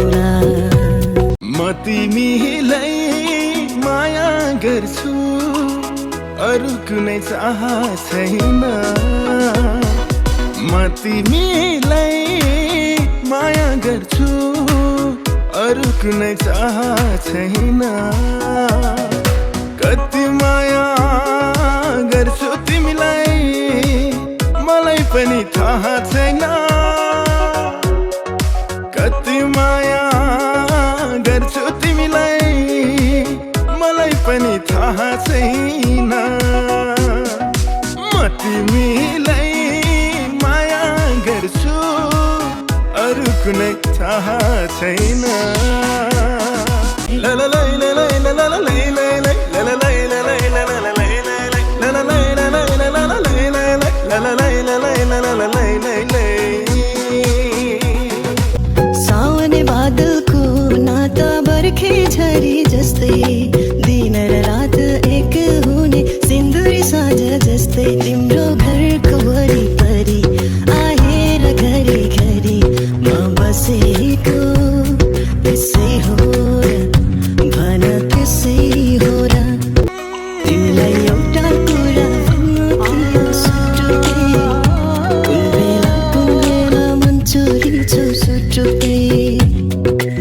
होला म तिमीलाई माया गर्छु अरू कुनै चाह छैन म तिमीलाई माया गर्छु अरू कुनै चाह छैन कति माया गर्छु तिमीलाई मलाई पनि थाहा छैन कति माया गर्छु तिमीलाई मलाई पनि थाहा छैन म तिमीलाई माया गर्छु अरू कुनै थाह छैन ला ला ला ला ला ला ला ला ला साउने बादलको नाता बर्खे झरी जस्तै दिन र रात एक हुने सिन्दुरी साँझ जस्तै तिम्रो घरको वरिपरि आएर घरी घरी म बसेको त्यसै हो र भन त्यसै हो र तिमीलाई एउटा कुरा भन्नु थियो सुटुके कुन बेला मन चोरी छौ सुटुके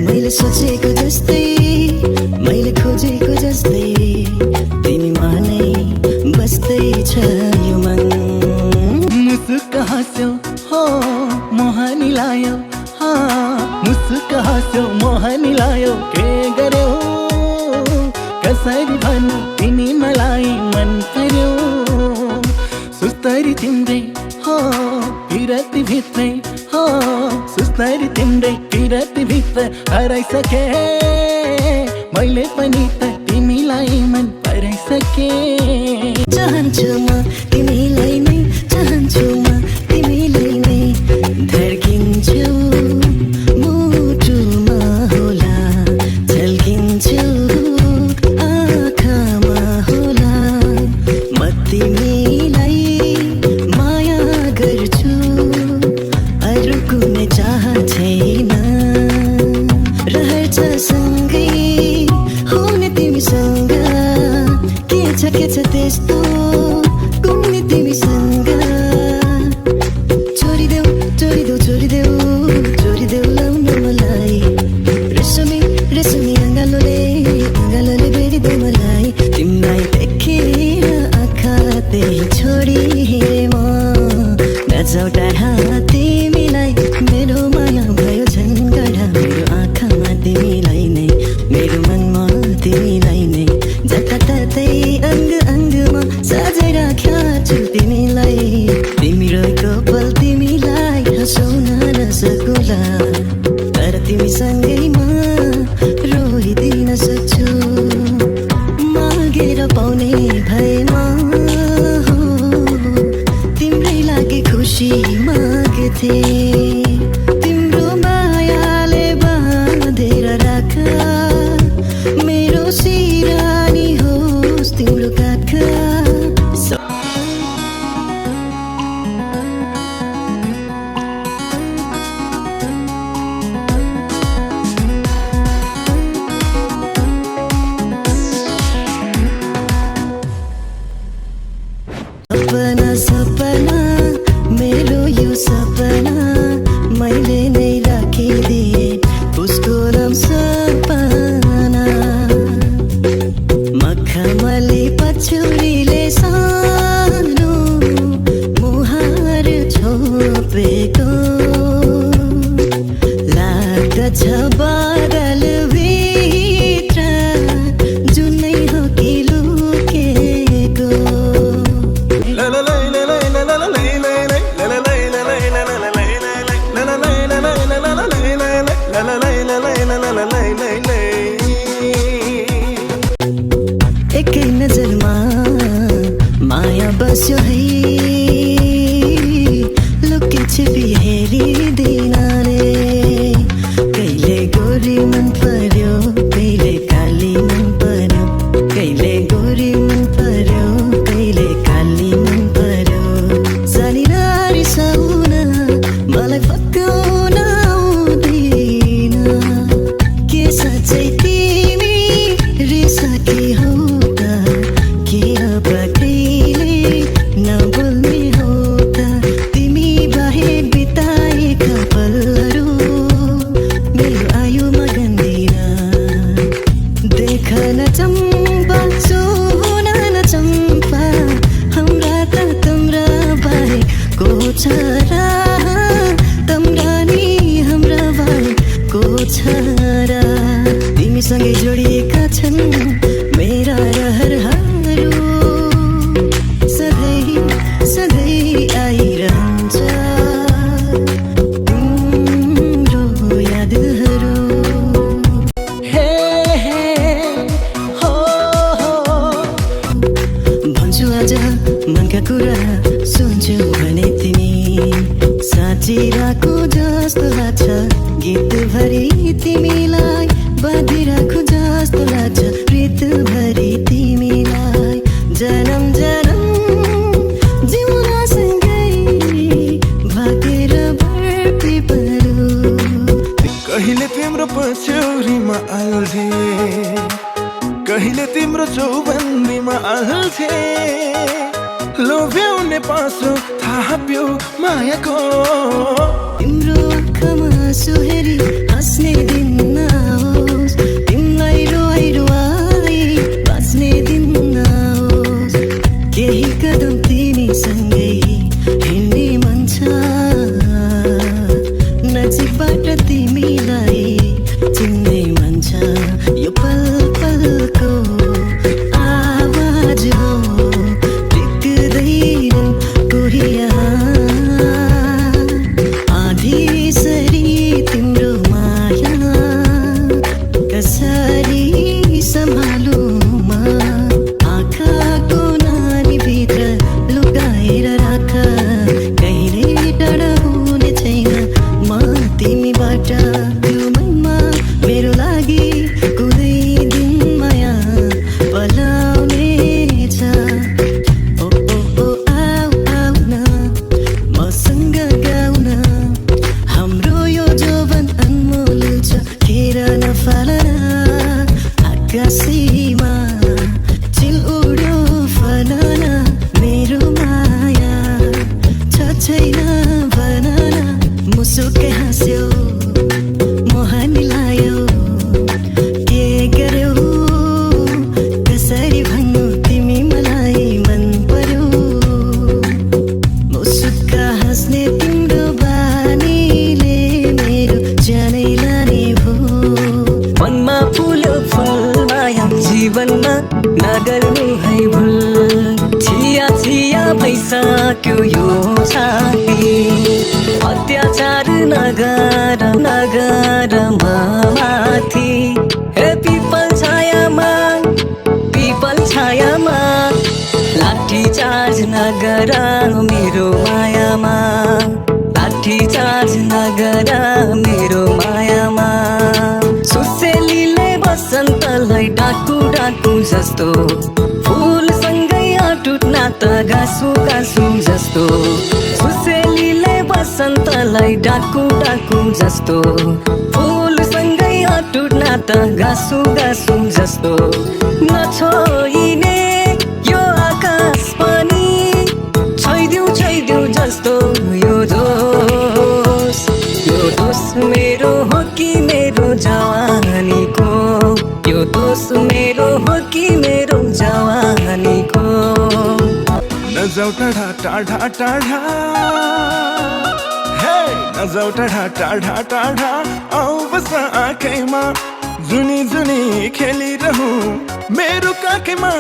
मैले सोचेको जस्तै मैले खोजेको जस्तै तिमीमा नै बस्दैछ यो मन मुसुक हाँस्यौ हो मोहनी लायो मुसुक हाँस्यौ मोहनी लायो के गर्यौ कसरी भन्नु तिमी मलाई मन पर्यो सुस्तरी तिम्रै हो पिरती भित्रै हो सुस्तरी तिम्रै पिरती भित्र हराइसके मैले पनि त तिमीलाई मन पराइसके चाहन्छु म तिमीलाई नै चाहन्छु म तिमीलाई नै धड्किन्छु मुटुमा होला झल्किन्छु आँखामा होला म तिमीलाई माया गर्छु अरू कुनै चाह छैन रहन्छ सँगै हुने तिमीसँग के छ त्यस्तो कुनै तिमीसँग छोडिदेऊ छोडिदेऊ छोडिदेऊ छोडिदेऊ लाउनु मलाई रेशमी रेशमी अँगालोले बेरिदेऊ मलाई तिमीलाई देखेर आँखा त्यही छोडिहे म नजाऊ टाढा तिमीलाई मेरो माया भयो झन्गडा मेरो आँखामा तिमीलाई नै मेरो मनमा तिमीलाई नै जताततै अङ्ग अङ्गमा सजाइ राख्या छु तिमीलाई तिमी रहेको पल तिमीलाई हँसाउन नसकुला तर तिमीसँगैमा रोइदिन सक्छु मागेर पाउने भएमा हो तिम्रै लागि खुसी माग्थे तिम्रो मायाले बाँधेर राख मेरो सिरानी होस् तिम्रो काखा सपना सपना मेरो यो सपना मैले नै राखिदिए उसको नाम सपना मखमली पछुरीले सानो मुहार छोपेको लाग्दछ बादल भित्र जुनै हो कि लुकेको एकै नजरमा माया बस्यो है लुकी छिपी हेरिदिन रे कहिले गोरी मन पर्यो कहिले काली मन पर्यो कहिले गोरी मन पर्यो कहिले काली मन पर्यो सानी नारी साउन मलाई फकाउन आउँदैन छारा तिमीसँगै जोडिएका छन् मेरा रहरहरू सधैँ सधैँ आइरहन्छ तिम्रो यादहरू हे हे हो भन्छु आज मनका कुरा सुन्छु भने तिमी साँचिरहेको जस्तो लाग्छ गीतभरि तिमीलाई बाँधिरहेको जस्तो लाग्छ प्रीतभरि तिमीलाई जन्म जन्म जिउनासँगै भागेर बर्पिपहरू कहिले तिम्रो पछ्यौरीमा अल्झे कहिले तिम्रो चौबन्दीमा अल्झे लोभ्याउने पासो थाहा प्यो मायाको तिम्रो आँखामा सुहेरी हाँस्ने दिन नहोस् तिमीलाई रोइ रोइ बाँच्ने दिन नहोस् केही कदम तिमीसँगै हिँड्ने मन छ नजिकबाट तिमीलाई चिन्ने मन छ यो पल पलको आवाज हो टिक्दैनन् कोही यहाँ आधीसरी तिम्रो माया कसरी सम्हालु म आँखाको नानीभित्र लुकाएर राख कहिले टाढा हुने छैन म तिमीबाट त्यो मनमा मेरो लागि कुनै दिन माया पलाउनेछ ओ ओ ओ आऊ आऊ न मसँग गाउन हाम्रो यो जोवन अनमोल छ खेर नफालन आकाशीमा चिल उड्यो फलन मेरो माया छ छैन भनन मुसुकै हाँस्यो मोहनी लायो के गर्यौ कसरी भन्नु तिमी मलाई मन पर्यो मुसुक्क हाँस्ने तिम्रो बानीले मेरो ज्यानै लाने भो मनमा फुल्यो फुल माया जीवनमा नगर्नु है भुल छिया छिया भइसक्यो यो छाती अत्याचार नगर नगर माथि हे पिपल छायामा लाठी चार्ज नगर मेरो मायामा लाठी चार्ज नगर मेरो मायामा सुसेलीले बसन्तलाई डाकु डाकु जस्तो फुलसँगै अटुट नाता गाँसु गाँसु जस्तो सुसेलीले बसन्तलाई डाकु डाकु जस्तो फुलसँगै अटुट नाता गाँसु गाँसु जस्तो नछोइने यो आकाश पनि छैदिउ जस्तो यो दोष मेरो हो कि मेरो जवानीको यो दोष मेरो हो कि मेरो जवानीको नजाऊ टाढा टाढा टाढा हे नजाऊ टाढा टाढा टाढा आऊ बस आँखैमा जुनी जुनी खेलिरहँ मेरो काखैमा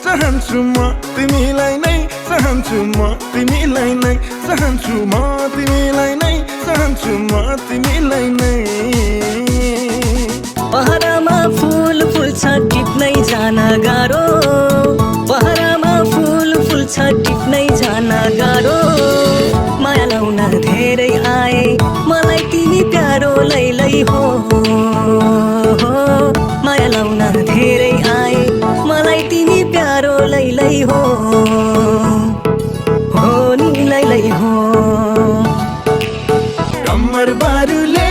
चाहन्छु म तिमीलाई नै चाहन्छु म तिमीलाई नै चाहन्छु म तिमीलाई नै चाहन्छु म तिमीलाई नै पहरामा फुल फुल्छ टिप्नै जान गाह्रो पहरामा फुल फुल्छ टिप्नै जान गाह्रो माया लाउन धेरै आए मलाई तिमी प्यारो लैलै हो माया लाउन धेरै आए मलाई तिमी प्यारो लैलै हो नि लैलै हो कम्मर बारुले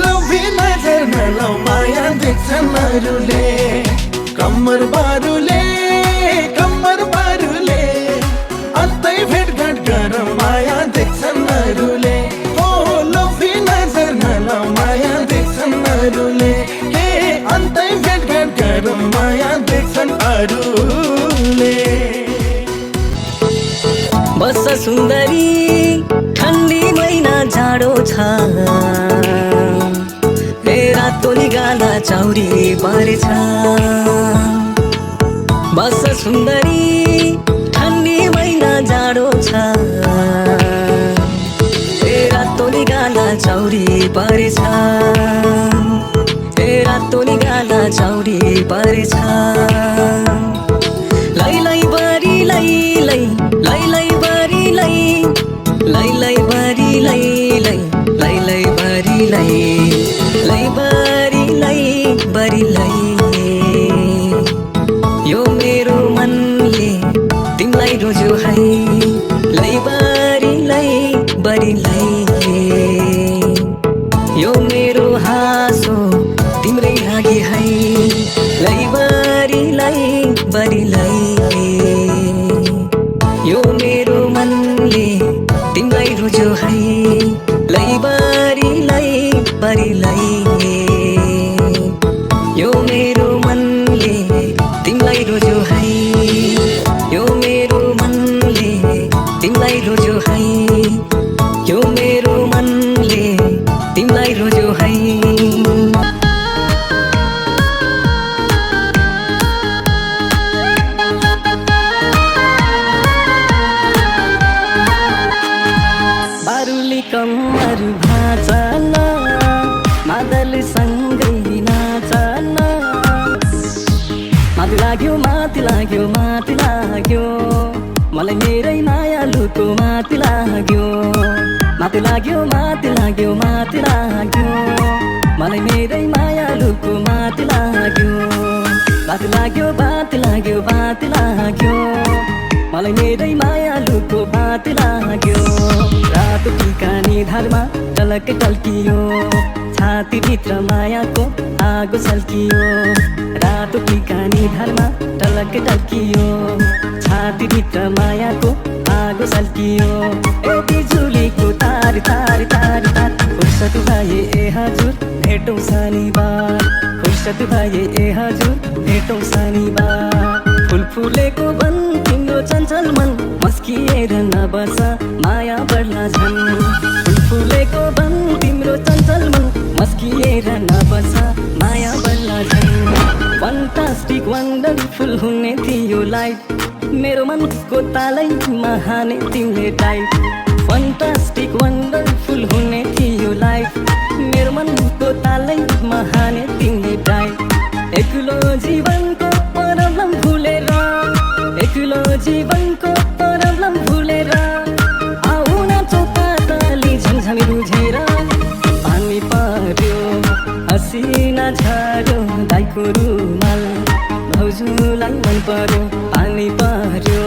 लोभी नजर नलाऊ माया देख्छन् अरूले कम्मर बारुले अन्तै भेटघाट गर माया देख्छन् अरूले हो लोभी नजर नलाऊ माया देख्छन् अरूले हे अन्तै भेटघाट गर माया देख्छन् अरूले बस सुन्दरी ठन्डी महिना जा जाडो छ ए रातो निगाला चौरी परेछ बस सुन्दरी ठन्डी महिना जाडो छ ए रातो निगाला चौरी परेछ ए रातो निगाला चौरी परेछ लै लै बरी लै लै लै लै बरी लै लै लै बरी लै लै लै लै बरी लै लै बरी लै बरी लै यो मेरो मनले तिमीलाई रोज्यो है लै बरी लै बरी लै यो मेरो हाँसो तिम्रै लागि है लै बरी लै बरी लै यो मेरो मनले तिमीलाई रोज्यो है लै बरी लै बरी लै यो मेरो मनले तिमीलाई रोज्यो है यो मेरो मनले तिमीलाई रोज्यो है यो मेरो मनले तिमीलाई रोज्यो है बारुली कम्मर भाँचन मादल सँगै नाचन माथि लाग्यो माथि लाग्यो माथि लाग्यो मलाई मेरै मायालुको माथि लाग्यो माथि लाग्यो माथि लाग्यो माथि लाग्यो मलाई मेरै मायालुको माथि लाग्यो माथि लाग्यो माथि लाग्यो माथि लाग्यो मलाई मेरै मायालुको माथि लाग्यो रातो टीका निधारमा टलक्कै टल्कियो छातीभित्र मायाको आगो सल्कियो रातो टीका निधारमा टलक्कै टल्कियो छातीभित्र मायाको आगो सल्कियो ए बिजुलीको तार तार तार तार फुर्सद भए ए हजुर भेटौँ शनिबार फुर्सद भए ए हजुर भेटौँ शनिबार फुल फुलेको वन तिम्रो चञ्चल मन मस्किएर नबस माया बढ्ला झन् फुल फुलेको वन तिम्रो चञ्चल मन मस्किएर नबस माया बढ्ला झन् फन्टास्टिक वन्डरफुल हुने थियो लाइफ मेरो मनको तालैमा हाने तिमीले टाइट फन्टास्टिक वन्डरफुल हुने थियो लाइफ मेरो मनको तालैमा हाने तिमीले टाइट एक्लो जीवनको प्रब्लम भुलेर एक्लो जीवनको प्रब्लम भुलेर आउन चौपातली झमझमी बुझेर पानी पर्यो हसिना झर्यो दाइको रुमाल भाउजूलाई मन पर्यो पानी पर्यो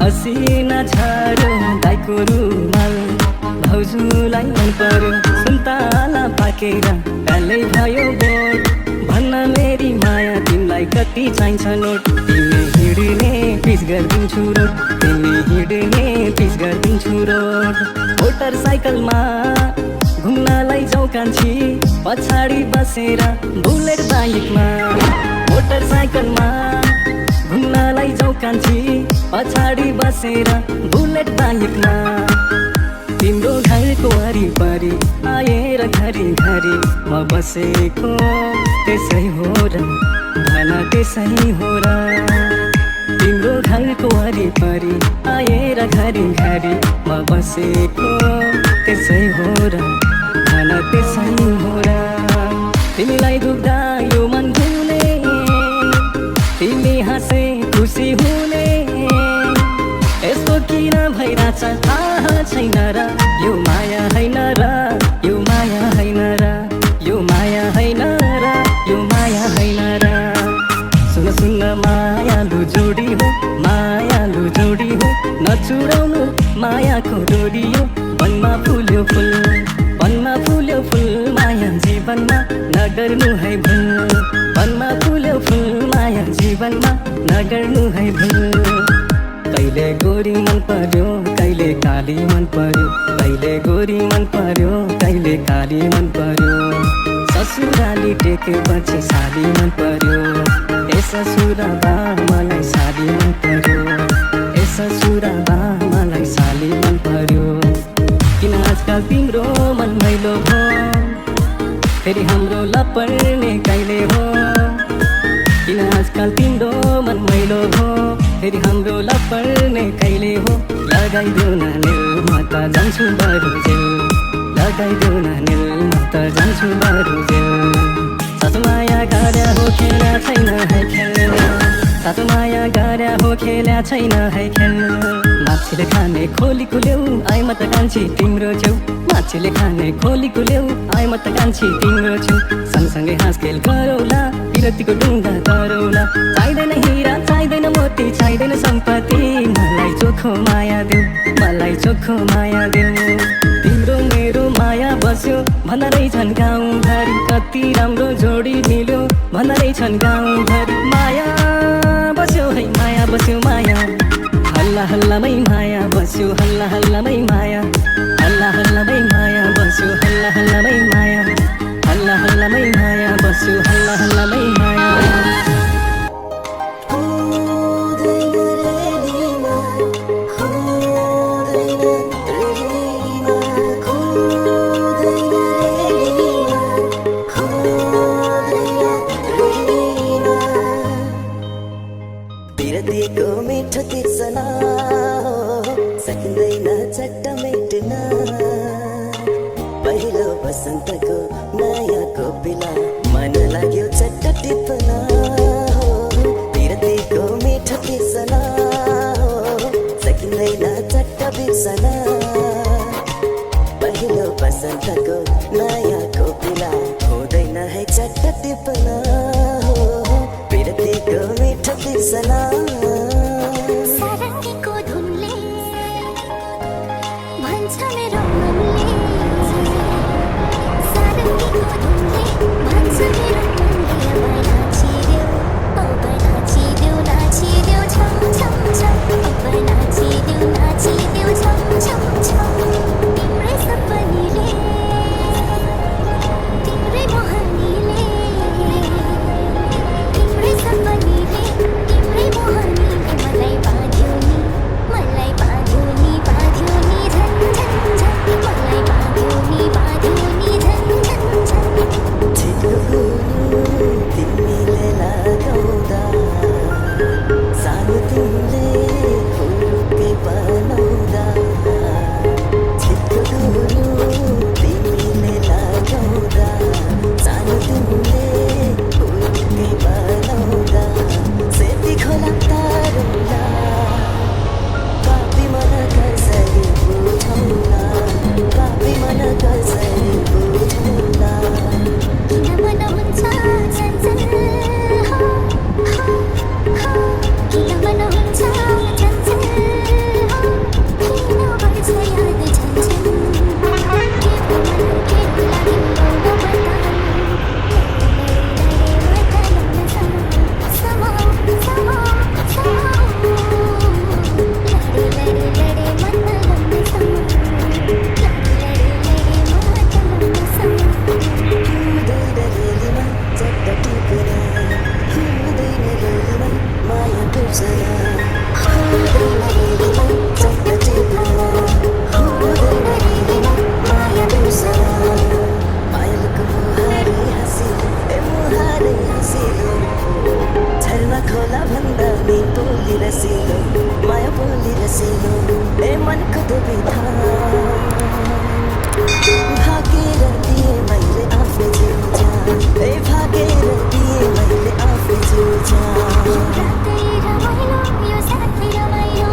हसिना झर्यो दाइको रुमाल भाउजूलाई मन पर्यो सुन्तला पाकेर कालै भयो बोट भन्न मेरी माया तिमीलाई कति चाहिन्छ नोट तिमी हिँड्ने पिस गरिदिन्छु रोड तिमी हिँड्ने पिस गरिदिन्छु रोड मोटरसाइकलमा घुम्नलाई जाउँ कान्छी पछाडि बसेर बुलेट बाइकमा मोटरसाइकलमा घुम्नलाई जाउँ कान्छी पछाडि बसेर बुलेट बाइकमा तिम्रो घरको वरिपरि आएर घरि घरि म बसेको त्यसै हो र भन त्यसै हो र तिम्रो घरको वरिपरि आएर घरि घरि म बसेको त्यसै हो र भन त्यसै हो र तिमीलाई दुख्दा यो मन धुने तिमी हाँसे खुसी हुने यस्तो किन भइरहेछ थाहा छैन र यो माया हैन र यो माया हैन र यो माया हैन र यो माया हैन र सुन सुन मायालु जोडी हो मायालु जोडी हो नचुराउनु मायाको डोरी हो वनमा फुल्यो फुल वनमा फुल्यो फुल माया जीवनमा नगर्नु है भुल वनमा फुल्यो फुल माया जीवनमा नगर्नु है भुल कहिले गोरी मन पर्यो कहिले काली मन पर्यो कहिले गोरी मन पर्यो कहिले काली मन पर्यो ससुराली टेकेपछि साली मन पर्यो ए ससुराबा मलाई साली मन पर्यो ए ससुराबा मलाई साली मन पर्यो किन आज आजकल तिम्रो मन मैलो भो फेरि हाम्रो लपर्ने कहिले हो किन आजकल तिम्रो मन मैलो भो फेरि हाम्रो लपर्ने कहिले हो लगाइदेऊ न निल म त जान्छु बरुजेल लगाइदेऊ न निल म त जान्छु बरुजेल साँचो माया गर्या हो खेला छैन है खेल साँचो माया गर्या हो खेला छैन है खेल माछीले खाने खोली कुल्यौ आइ म त कान्छी तिम्रो छेउ माछीले खाने खोली कुल्यौ आइ म त कान्छी तिम्रो छेउ सँगसँगै हाँस खेल गरौला विरतीको डुङ्गा गरौला चाहिँदैन हिरा चाहिँदैन मोती चाहिँदैन सम्पत्ति मलाई चोखो माया देऊ मलाई चोखो माया देऊ तिम्रो मेरो माया बस्यो भन्दा रहेछन् गाउँभरि कति राम्रो जोडी मिल्यो भन्दा रहेछन् गाउँभरि माया बस्यो है माया बस्यो माया हल्ला हल्लामै माया बस्यो हल्ला हल्लामै माया हल्ला हल्लामै माया बस्यो हल्ला हल्लामै माया हल्ला हल्लामै माया बस्यो हल्ला हल्लामै माया विरतीको मिठो तिर्सना सकिँदैन चट्ट मेट्न पहिलो बसन्तको नयाँ कोपिला मन लाग्यो चट्ट टिप्न विरतीको मिठो तिर्सना सकिँदैन चट्ट बिर्सना पहिलो बसन्तको नयाँ कोपिला हुँदैन है चट्ट टिप्न विरतीको मिठो तिर्सना सारङ्गीको धुनले भन्छ मेरो मनले सारङ्गीको धुनले भन्छ मेरो मनले अब नाचिदेऊ नाचिदेऊ छम छम छम अब नाचिदेऊ छम छम छम तिम्रै सपनीले तिम्रै मोहनीले तिम्रै सपनीले तिम्रै मोहनीले मलाई बाँध्यो नि झन् झन् झन् मलाई बाँध्यो नि झन् झन् झन् छिटो तिमीले लगाउँदा सानो तिमीले हुरुकै बनाउँदा छिटो तिमीले लगाउँदा सानो तिमीले हुरुकै बनाउँदा सेती खोला तारुला पापी मन कसरी बुझौला पापी मन कसरी बुझौला किन मन हुन्छ चञ्चल हो किन मन हुन्छ चञ्चल हो किन बग्छ याद झन्झन के लागि झर्ना खोला भन्दा नि बोली रसिलो माया बोली रसिलो ए मनको दुविधा भागेर दिए मैले आफ्नै जिउ जान ए भागेर दिए मैले आफ्नै जिउ जान रातै रमाइलो यो साथै रमाइलो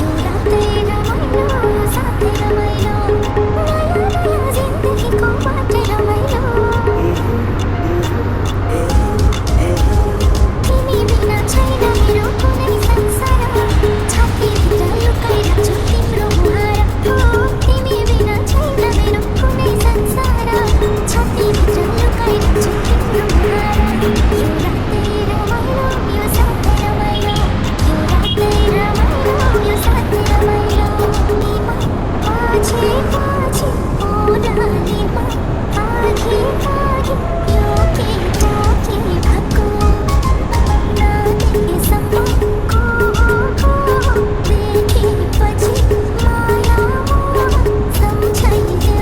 यो रातै रमाइलो यो साथै रमाइलो नयाँ नयाँ जिन्दगीको बाटै रमाइलो तिमी बिना छैन मेरो कुनै संसार छातीभित्र लुकाइराख्छु तिम्रो मुहार हो तिमी बिना छैन मेरो कुनै संसार छातीभित्र लुकाइराख्छु तिम्रो मुहार यो रातै रमाइलो यो साथै रमाइलो यो रातै रमाइलो यो साथै रमाइलो निमा पछि पछि ओडालीमा आधी आधी यो केटा के भएको नदेखेसम्मको देखेपछि माया सम्झैदेऊ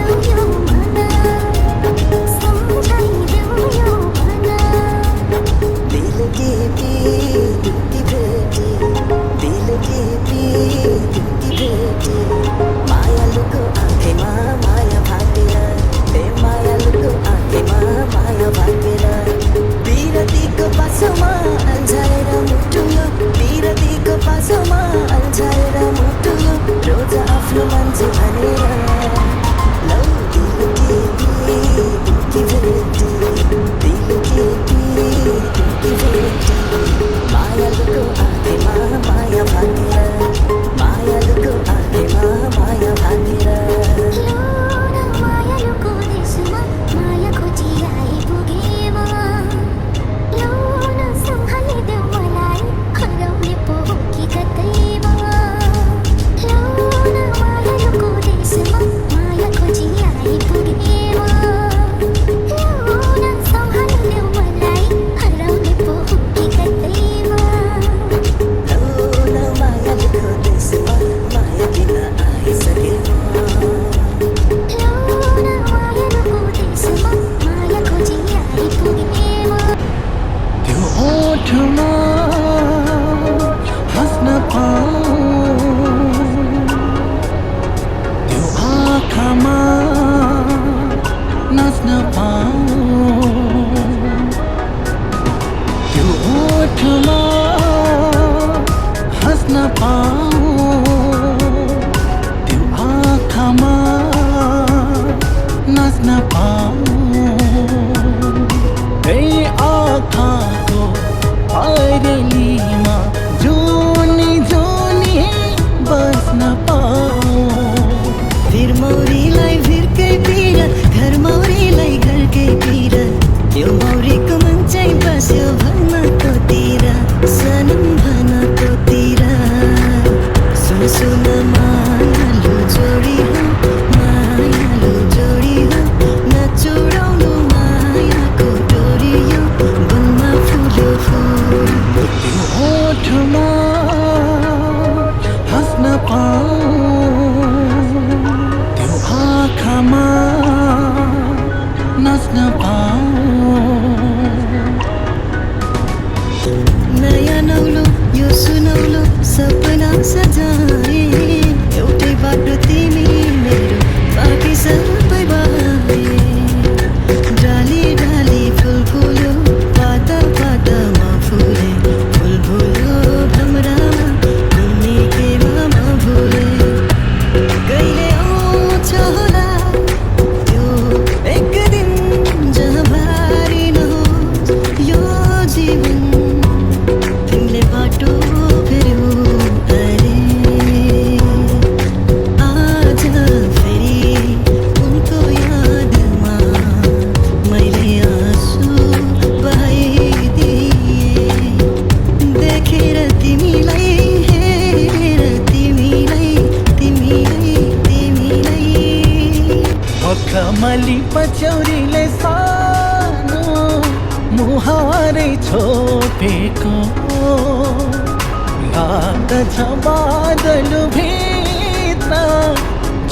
बस्न पाऊँ त्यही आँखाको ऐरेलीमा जुनी जुनी बस्न पाऊँ भिर मौरीलाई भिरकै पिर घर मौरीलाई घरकै पिर यो मौरीको मन चाहिँ बस्यो भन तोतिर सनम भन तोतिर सुन सुन मायालु जोडी हो मायालु जोडी हो नचुडाउनु मायाको डोरी यो वनमा फुल्यो फुल त्यो ओठमा हाँस्न पाऊँ त्यो आँखामा नाच्न पाऊँ नयाँ नौलो यो सुनौलो सपना सजाए एउटै बाटो तिमी मेरो बाँकी सबै बाए डाली डाली फुल फुल्यो पाता पातामा फुले फुल फुल्यो भमरामा घुम्ने केमा भुले कहिले आउँछ होला त्यो एक दिन जहाँ भारी नहोस् यो जीवन तिमीले बाटो फेर्यौ अरे आज फेरि उनको यादमा मैले आँसु बहाइदिएँ देखेर तिमीलाई हेरेर तिमीलाई तिमीलाई तिमीलाई मखमली पचौरीले सानो मुहारै छोपेको लाग्दछ बादल भित्र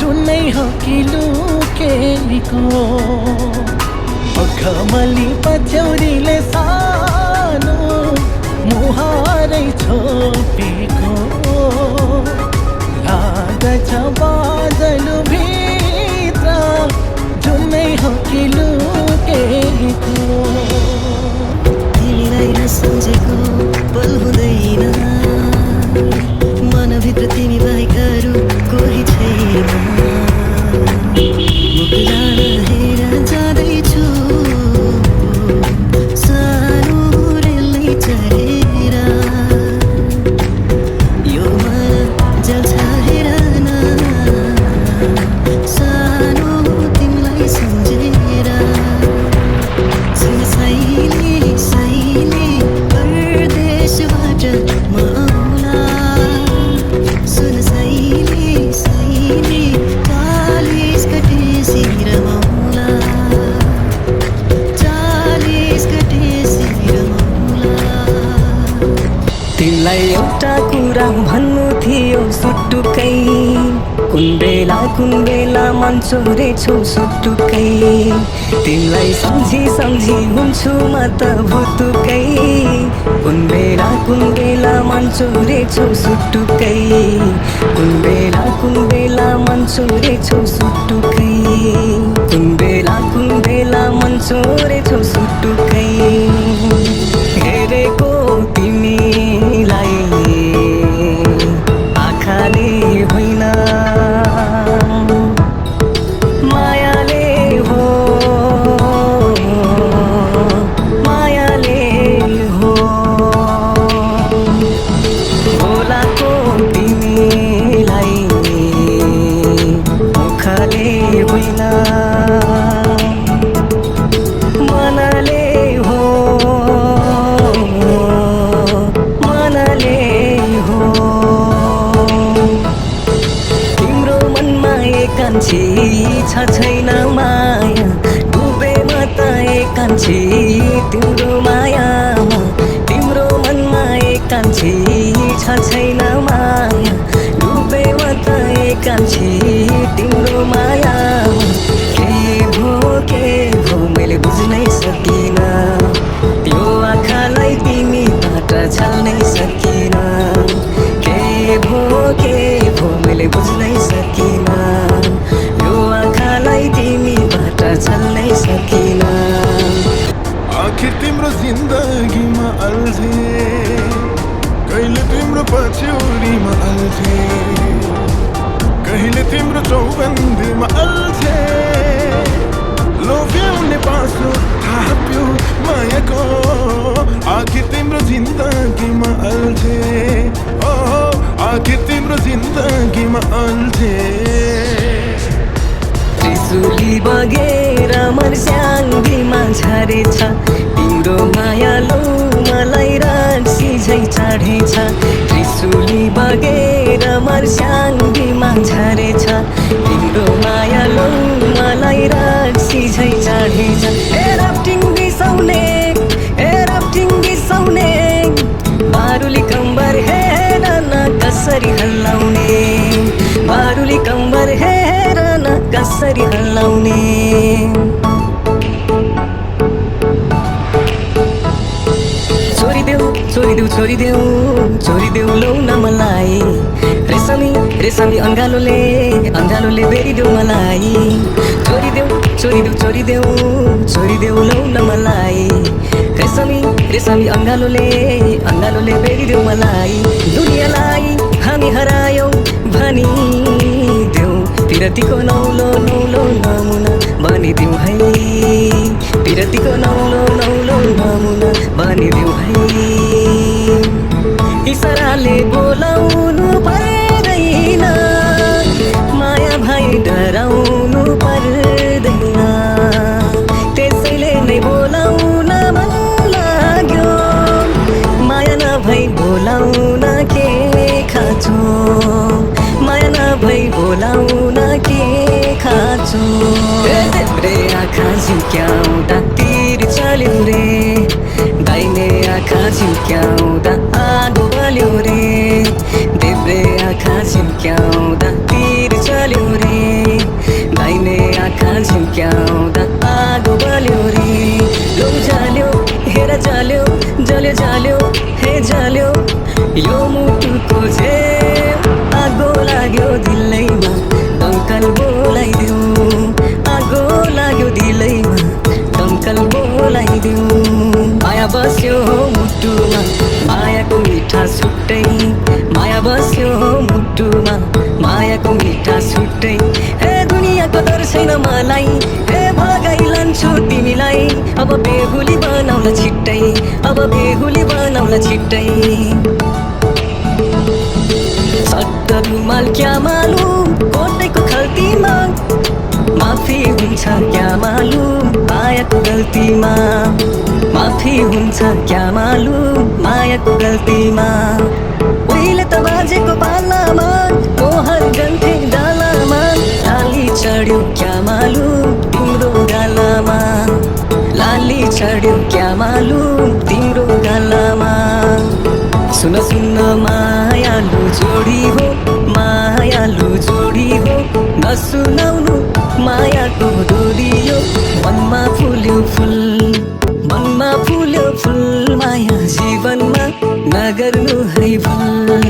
जुनै हो कि लुकेको मखमली पचौरीले सानो मुहारै छोपेको लाग्दछ बादल भित्र जुनै हो कि लुकेको तिमीलाई नसम्झेको पल हुँदैन मनभित्र तिमी बाहेक अरू कोही छैन मुकुला हेर जाँदैछु सानो रेलमै चढेर यो मन जल्छ हेर न सानो तिमीलाई सम्झेर सुन साइले साइले परदेशबाट म आउला सुन साइले साइले 40 कटेसी रमाउला 40 कटेसी रमाउला तिमीलाई एउटा कुरा भन्नु थियो सुटुकै कुन बेला मन चोरेछौ सुटुकै तिमीलाई सम्झी सम्झी हुन्छु म त भुतुकै कुन बेला मन चोरेछौ सुटुकै कुन बेला मन चोरेछौ सुटुकै कुन बेला मन चोरेछौ सुटुकै हेरेको तिमीलाई आँखाले होइन मायाले हो मायाले हो बोलाको तिमीलाई मुखले होइन मनले हो मनले हो तिम्रो मनमा एकान्छी छ छैन माया डुबे म त एकान्छी तिम्रो मायामा तिम्रो मनमा एकान्छी छ छैन माया डुबे म त एकान्छी तिम्रो मायामा के भो मैले बुझ्नै सकिनँ त्यो आँखालाई तिमीबाट छल्नै सकिनँ के भो मैले बुझ्नै सकिनँ यो आँखालाई तिमीबाट छल्नै सकिनँ आखिर तिम्रो झारेछ तिम्रो माया लौ मलाई रक्सी झै चढेछ त्रिशुली बगेर मर्स्याङ्गीमा झरेछ तिम्रो माया लौ मलाई रक्सी झै चढेछ राफ्टिङ बिसाउने बारुली कम्बर हेर न कसरी हल्लाउने बारुली कम्बर हेर न कसरी हल्लाउने छोडिदेऊ लौ न मलाई रेशमी अंगालोले बेरिदेऊ मलाई छोडिदेऊ लौ न मलाई रेशमी अंगालोले बेरिदेऊ मलाई दुनियाँलाई हामी हरायौँ भनिदेऊ पिरतीको नौलो नमुना बनिदेऊ है पिरतीको नौलो नमुना बनिदेऊ है इशाराले बोलाउनु पर्दैन माया भाइ डराउनु पर्दैन त्यसैले नै बोलाउन मन लाग्यो माया नभई बोलाउन के खाँचो माया नभई बोलाउन के खाँचो देब्रे आँखा झिक्याउँदा तीर चल्यो रे दाहिने आँखा झिक्याउँदा आगो बल्यो रे देब्रे आँखा झिक्याउँदा तीर चल्यो रे दाहिने आँखा झिक्याउँदा आगो बल्यो रे लौ जाल्यो हेर जाल्यो जल्यो हे जाल्यो यो मुटुको झेल आगो लाग्यो दिलैमा दमकल बोलाइदेऊ आगो लाग्यो दिलैमा दमकल बोलाइदेऊ माया बस्यो हो मुटुमा मायाको मिठा छुट्टै माया बस्यो हो मुटुमा मायाको मिठा छुट्टै हे दुनियाँको डर छैन मलाई हे भगाइ लान्छु तिमीलाई अब बेहुली बनाउला छिट्टै सट्ट रुमाल क्या मालुम कोटैको खल्तीमा माफी हुन्छ क्या मालुम मायाको गल्तीमा माफी हुन्छ क्या मालुम मायाको गल्तीमा उहिले त बाजेको पालामा मोहर गन्थे डालामा लाली चढ्यो क्या मालुम तिम्रो गालामा लाली चढ्यो क्या मालुम तिम्रो गालामा सुन मायालु जोडी हो नसुनाउनु मायाको डोरियो मनमा फुल्यो फुल माया जीवनमा नगर्नु है भुल